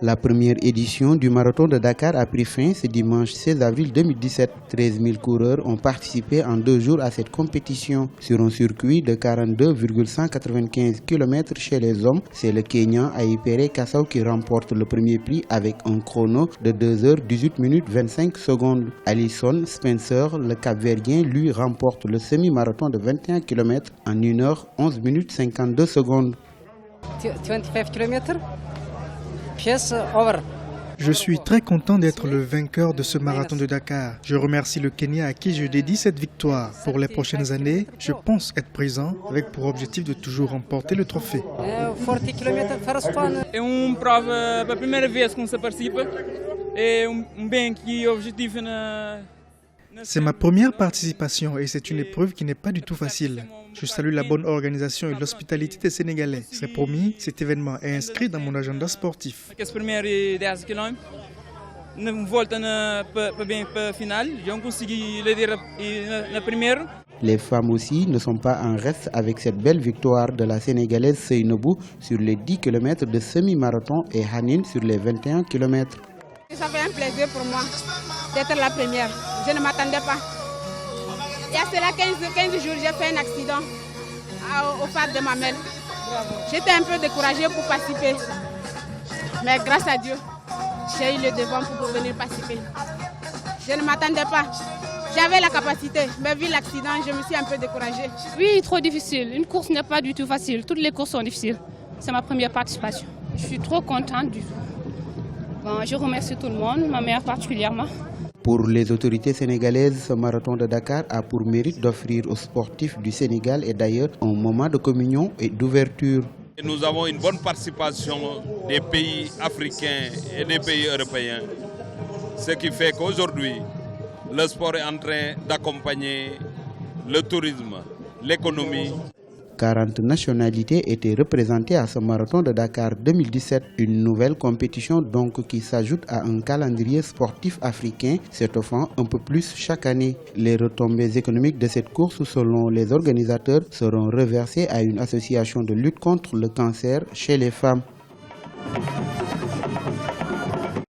La première édition du marathon de Dakar a pris fin ce dimanche 16 avril 2017. 13 000 coureurs ont participé en 2 jours à cette compétition. Sur un circuit de 42,195 km chez les hommes, c'est le Kenyan Aipere Kassau qui remporte le premier prix avec un chrono de 2h18 minutes 25 secondes. Alison Spencer, le Cap-Verdien, lui remporte le semi-marathon de 21 km en 1h11 minutes 52 secondes. 25 km. Je suis très content d'être le vainqueur de ce marathon de Dakar. Je remercie le Kenya à qui je dédie cette victoire. Pour les prochaines années, je pense être présent avec pour objectif de toujours remporter le trophée. 40 km É prova a primeira vez que se participa. É bem que objetivo na. C'est ma première participation et c'est une épreuve qui n'est pas du tout facile. Je salue la bonne organisation et l'hospitalité des Sénégalais. C'est promis, cet événement est inscrit dans mon agenda sportif. Os primeiros 10 km, na volta para final, já consegui liderar na primeira. Les femmes aussi ne sont pas en reste avec cette belle victoire de la Sénégalaise Seynabou sur les 10 km de semi-marathon et Hanin sur les 21 km. Ça fait un plaisir pour moi d'être la première. Je ne m'attendais pas. Il y a cela 15 jours, j'ai fait un accident au phare de Mamel. J'étais un peu découragée pour participer. Mais grâce à Dieu, j'ai eu le devant pour venir participer. Je ne m'attendais pas. J'avais la capacité, mais vu l'accident, je me suis un peu découragée. Oui, trop difficile. Une course n'est pas du tout facile. Toutes les courses sont difficiles. C'est ma première participation. Je suis trop contente du tout. Bon, je remercie tout le monde, ma mère particulièrement. Pour les autorités sénégalaises, ce marathon de Dakar a pour mérite d'offrir aux sportifs du Sénégal et d'ailleurs un moment de communion et d'ouverture. Nous avons une bonne participation des pays africains et des pays européens, ce qui fait qu'aujourd'hui, le sport est en train d'accompagner le tourisme, l'économie. 40 nationalités étaient représentées à ce marathon de Dakar 2017, une nouvelle compétition donc qui s'ajoute à un calendrier sportif africain s'étoffant un peu plus chaque année. Les retombées économiques de cette course, selon les organisateurs, seront reversées à une association de lutte contre le cancer chez les femmes.